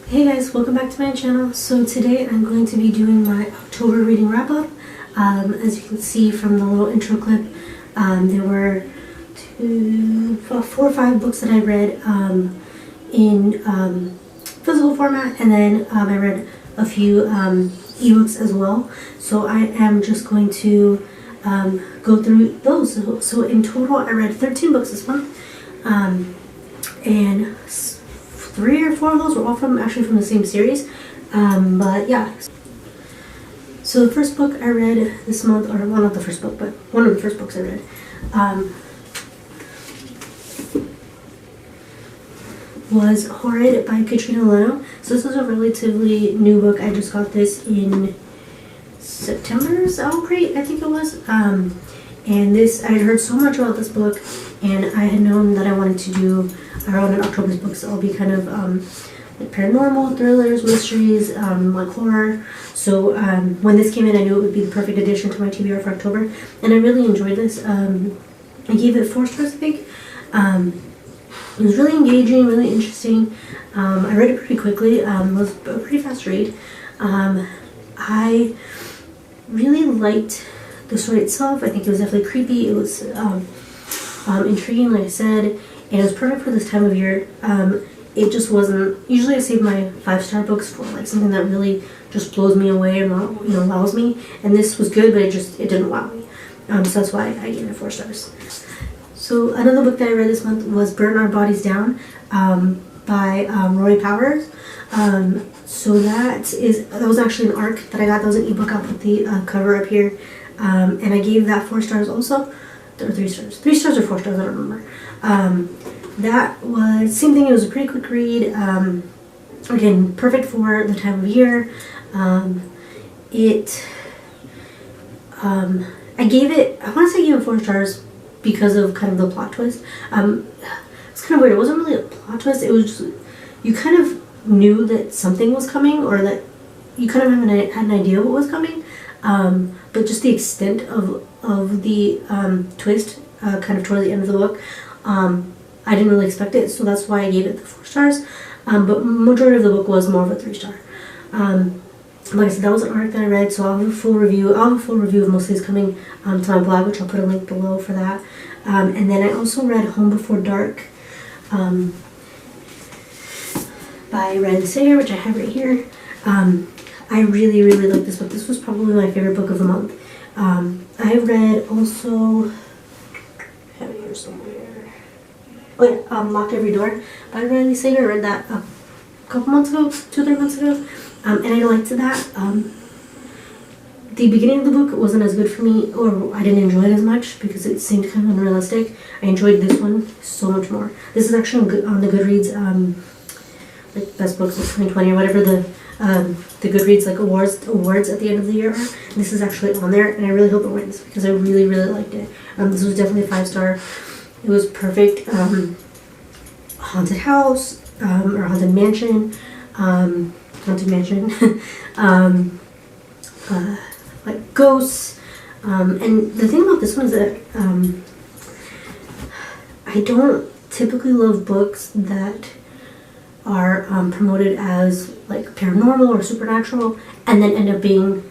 Hey guys, welcome back to my channel. So today I'm going to be doing my October reading wrap up. As you can see from the little intro clip, there were 4 or 5 books that I read in physical format, and then I read a few ebooks as well. So I am just going to go through those. So in total I read 13 books this month, and 3 or 4 of those were all actually from the same series, but yeah. So the first book I read this month, or well, not the first book, but one of the first books I read, was Horrid by Katrina Leno. So this is a relatively new book. I just got this in September's Crate, I think it was. And I had heard so much about this book, and I had known that I wanted to do around October's books. So I'll be kind of like paranormal, thrillers, mysteries, like horror. So when this came in, I knew it would be the perfect addition to my TBR for October, and I really enjoyed this. I gave it 4 stars, I think. It was really engaging, really interesting. I read it pretty quickly. It was a pretty fast read. I really liked the story itself. I think it was definitely creepy. It was intriguing, like I said, and it was perfect for this time of year. It just wasn't. Usually I save my 5-star books for like something that really just blows me away and wows me. And this was good, but it didn't wow me. So that's why I gave it 4 stars. So another book that I read this month was Burn Our Bodies Down by Rory Powers. So that was actually an ARC that I got. That was an ebook. I'll put the cover up here. And I gave that 4 stars also. Or 3 stars. 3 stars or 4 stars, I don't remember. That was, same thing, it was a pretty quick read. Again, perfect for the time of year. I want to say I gave it 4 stars because of kind of the plot twist. It's kind of weird. It wasn't really a plot twist. It was just, you kind of knew that something was coming, or that you kind of had an idea what was coming. But just the extent of the twist, kind of towards the end of the book, I didn't really expect it, so that's why I gave it the 4 stars. But majority of the book was more of a 3-star. Like I said, that was an arc that I read, so I'll have a full review. I'll have a full review of most of these coming to my blog, which I'll put a link below for that. And then I also read Home Before Dark by Red Sayer, which I have right here. I really, really like this book. This was probably my favorite book of the month. I read also, I have it here somewhere. Oh yeah, Lock Every Door by Riley Sager. I read that a couple months ago, 2-3 months ago, and I liked that. The beginning of the book wasn't as good for me, or I didn't enjoy it as much because it seemed kind of unrealistic. I enjoyed this one so much more. This is actually on the Goodreads, like best books of 2020 or whatever the Goodreads like awards at the end of the year are. This is actually on there, and I really hope it wins because I really, really liked it. This was definitely a 5-star. It was perfect. Haunted house, or haunted mansion, like ghosts. And the thing about this one is that I don't typically love books that are promoted as like paranormal or supernatural, and then end up being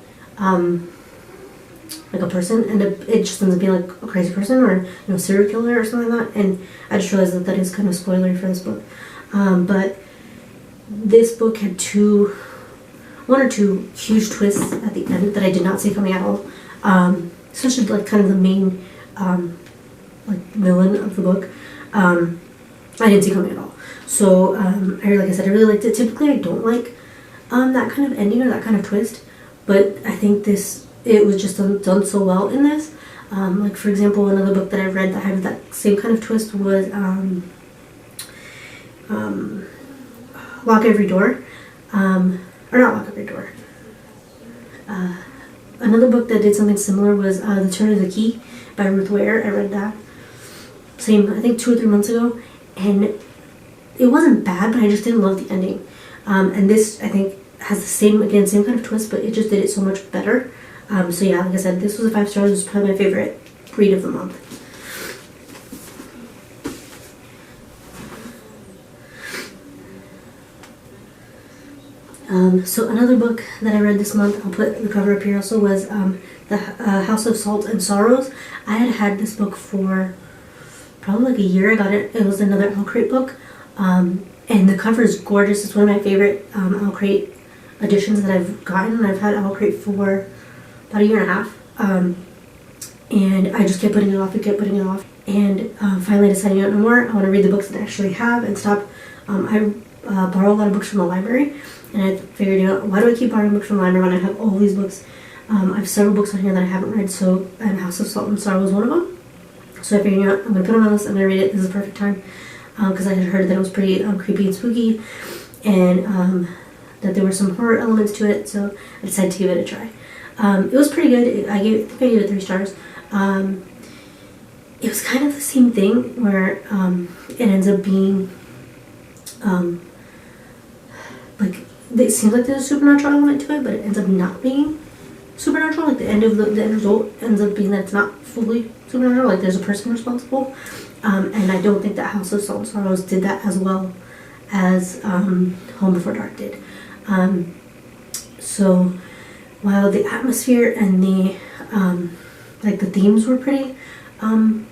like a person, and it just ends up being like a crazy person, or serial killer or something like that. And I just realized that is kind of spoilery for this book. But this book had 1 or 2 huge twists at the end that I did not see coming at all. Especially like kind of the main like villain of the book. I didn't see coming at all. So like I said, I really liked it. Typically I don't like that kind of ending or that kind of twist, but I think it was just done so well in this. Like for example, another book that I read that had that same kind of twist was Lock Every Door. Or not Lock Every Door. Another book that did something similar was The Turn of the Key by Ruth Ware. I read that I think 2 or 3 months ago, and it wasn't bad, but I just didn't love the ending. And this, I think, has the same kind of twist, but it just did it so much better. So yeah, like I said, this was a 5 stars. It was probably my favorite read of the month. So another book that I read this month, I'll put the cover up here also, was the House of Salt and Sorrows. I had this book for probably like a year. I got it. It was another Crate book. And the cover is gorgeous. It's one of my favorite Crate editions that I've gotten. I've had Crate for about a year and a half. And I just kept putting it off and kept putting it off. And finally deciding no more. I want to read the books that I actually have and stop. I borrow a lot of books from the library. And I figured out, why do I keep borrowing books from the library when I have all these books? I have several books on here that I haven't read, and House of Salt and Sorrow was one of them. So I figured out, I'm going to put it on my list, I'm going to read it. This is the perfect time. Because I had heard that it was pretty creepy and spooky, and that there were some horror elements to it, so I decided to give it a try. It was pretty good. I think I gave it 3 stars. It was kind of the same thing, where it ends up being, like, it seems like there's a supernatural element to it, but it ends up not being supernatural. Like the end result ends up being that it's not fully supernatural. Like there's a person responsible, and I don't think that House of Salt and Sorrows did that as well as Home Before Dark did. So while the atmosphere and the like the themes were pretty on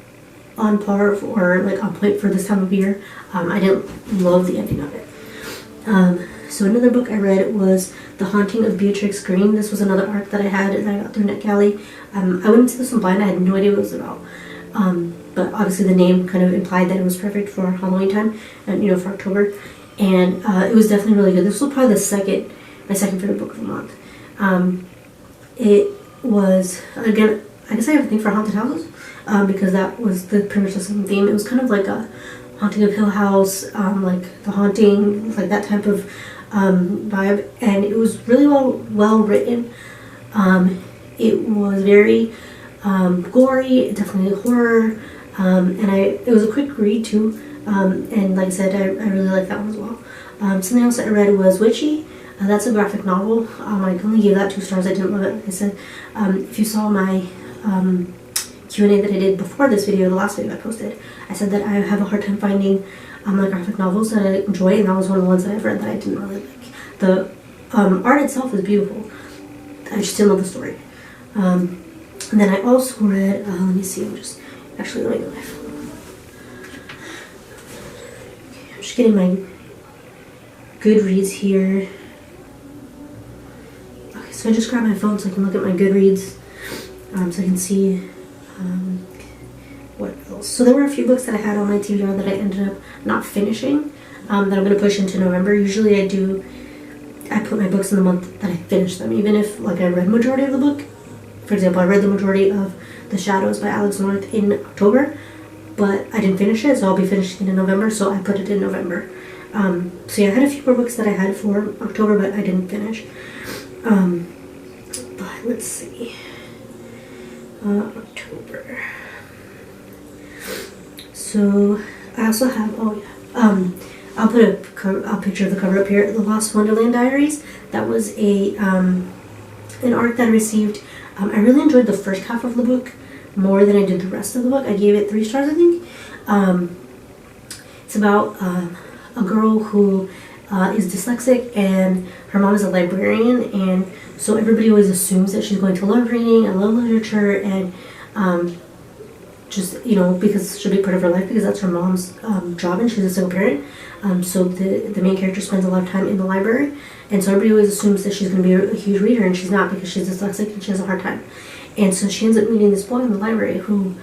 par or like on point for this time of year, I didn't love the ending of it. So another book I read was The Haunting of Beatrix Greene. This was another arc that I had that I got through NetGalley. I went into this one blind. I had no idea what it was about. But obviously the name kind of implied that it was perfect for Halloween time and, for October. And it was definitely really good. This was probably my second favorite book of the month. It was, again, I guess I have a thing for haunted houses because that was pretty much the same theme. It was kind of like a Haunting of Hill House, like The Haunting, like that type of vibe, and it was really well written. It was very gory, definitely horror, and it was a quick read too. And like I said, I really like that one as well. Something else that I read was Witchy. That's a graphic novel. I only gave that 2 stars. I didn't love it. Like I said, if you saw my Q&A that I did before this video, the last video I posted, I said that I have a hard time finding like graphic novels that I enjoy, and that was one of the ones that I've read that I didn't really like. The art itself is beautiful. I just didn't love the story. And then I also read, let me see, let me go my phone. Okay, I'm just getting my Goodreads here. Okay, so I just grabbed my phone so I can look at my Goodreads, so I can see what else. So there were a few books that I had on my TBR that I ended up not finishing, that I'm going to push into November. Usually I put my books in the month that I finish them, even if like I read majority of the book. For example, I read the majority of The Shadows by Alex North in October, but I didn't finish it, so I'll be finishing it in November, so I put it in November. So yeah, I had a few more books that I had for October, but I didn't finish. But let's see. October. So I also have, I'll put a picture of the cover up here. The Lost Wonderland Diaries. That was an arc that I received. I really enjoyed the first half of the book more than I did the rest of the book. I gave it 3 stars, I think. It's about a girl who is dyslexic, and her mom is a librarian, and so everybody always assumes that she's going to love reading and love literature, and just, because she'll be part of her life, because that's her mom's job, and she's a single parent. So the main character spends a lot of time in the library, and so everybody always assumes that she's going to be a huge reader, and she's not, because she's dyslexic and she has a hard time. And so she ends up meeting this boy in the library who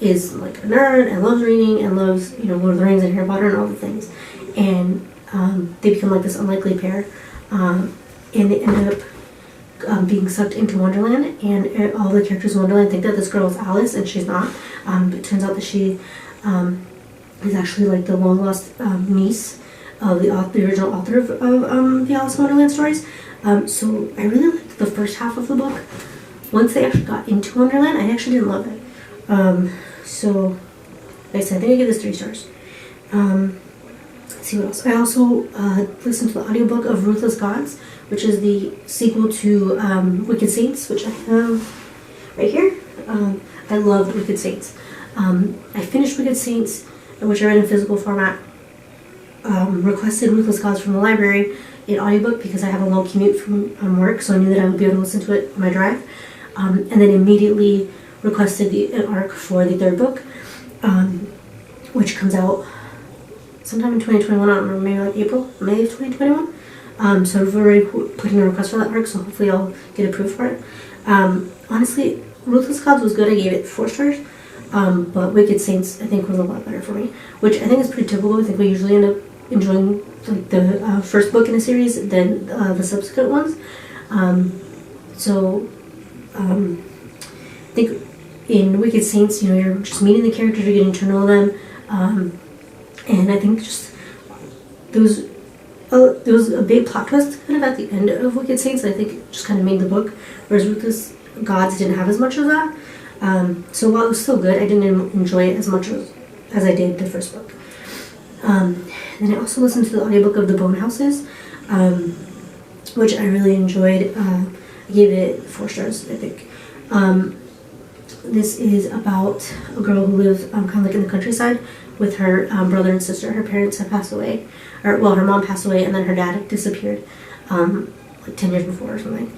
is like a nerd and loves reading and loves, Lord of the Rings and Harry Potter and all the things. And they become like this unlikely pair, and they end up being sucked into Wonderland, and all the characters in Wonderland think that this girl is Alice, and she's not. It turns out that she is actually like the long lost niece of the original author of the Alice in Wonderland stories. So I really liked the first half of the book. Once they actually got into Wonderland, I actually didn't love it. So like I said, I think I give this 3 stars. Let's see what else. I also listened to the audiobook of Ruthless Gods, which is the sequel to Wicked Saints, which I have right here. I loved Wicked Saints. I finished Wicked Saints, which I read in physical format, requested Ruthless Gods from the library in audiobook because I have a long commute from work, so I knew that I would be able to listen to it on my drive. And then immediately requested an arc for the third book, which comes out sometime in 2021. I don't remember, maybe like April, May of 2021. So I've already put in a request for that arc, so hopefully I'll get approved for it. Honestly, Ruthless Gods was good. I gave it 4 stars. But Wicked Saints, I think, was a lot better for me, which I think is pretty typical. I think we usually end up enjoying like the first book in a series than the subsequent ones. I think in Wicked Saints, you're just meeting the characters, you're getting to know them, and I think just there was a big plot twist kind of at the end of Wicked Saints. I think it just kind of made the book, whereas Ruthless Gods didn't have as much of that. So while it was still good, I didn't enjoy it as much as I did the first book. Then I also listened to the audiobook of The Bone Houses, which I really enjoyed. I gave it 4 stars, I think. This is about a girl who lives kind of like in the countryside with her brother and sister. Her parents have passed away, her mom passed away, and then her dad disappeared like 10 years before or something.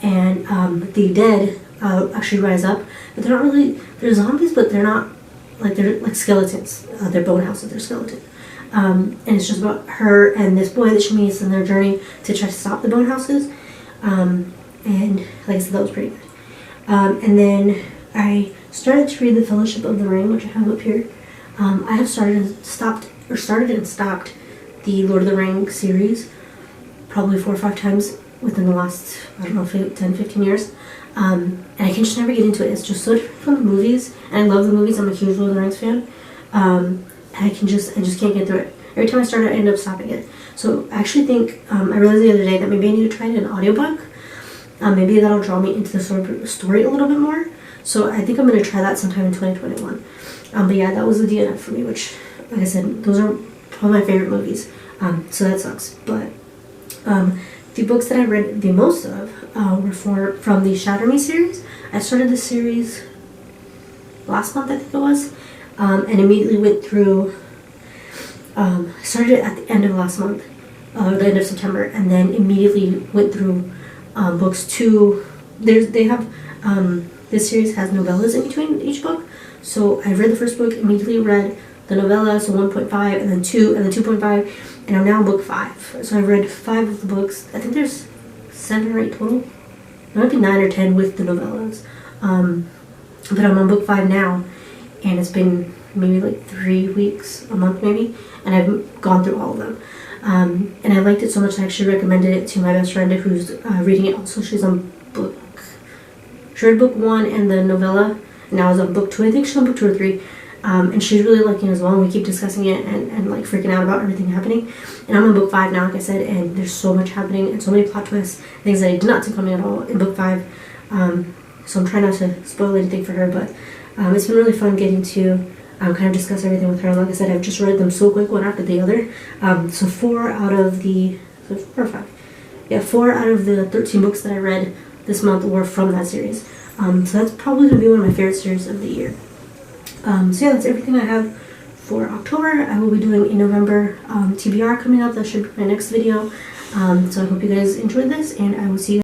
And the dead actually rise up, but they're zombies, but they're like skeletons. They're bone houses, they're skeleton. And it's just about her and this boy that she meets in their journey to try to stop the bone houses. And like I said, that was pretty good. And then I started to read The Fellowship of the Ring, which I have up here. I have started and stopped the Lord of the Rings series probably 4 or 5 times within the last, 10-15 years. And I can just never get into it. It's just so different from the movies, and I love the movies. I'm a huge Lord of the Rings fan. And I just can't get through it. Every time I start it, I end up stopping it. So I actually think, I realized the other day that maybe I need to try it in an audiobook. Maybe that'll draw me into the story a little bit more. So I think I'm going to try that sometime in 2021. But yeah, that was the DNF for me, which, like I said, those are probably my favorite movies. So that sucks. But the books that I read the most of were from the Shatter series. I started the series last month, I think it was, and immediately went through, started it at the end of last month, the end of September, and then immediately went through books 2. This series has novellas in between each book, so I read the first book, immediately read the novella, so 1.5, and then 2, and then 2.5, and I'm now on book 5. So I've read 5 of the books. I think there's 7 or 8 total. There might be 9 or 10 with the novellas. But I'm on book 5 now, and it's been maybe like 3 weeks, a month maybe, and I've gone through all of them. And I liked it so much I actually recommended it to my best friend who's reading it also. She read book 1 and the novella, and now is on book 2. I think she's on book 2 or 3. And she's really liking it as well, and we keep discussing it and like freaking out about everything happening. And I'm on book 5 now, like I said, and there's so much happening and so many plot twists, things that I did not see coming at all in book 5. So I'm trying not to spoil anything for her, but it's been really fun getting to kind of discuss everything with her. And like I said, I've just read them so quick, one after the other. So 4 out of the 4 out of the 13 books that I read this month were from that series. So that's probably going to be one of my favorite series of the year. So yeah, that's everything I have for October. I will be doing a November TBR coming up. That should be my next video. So I hope you guys enjoyed this, and I will see you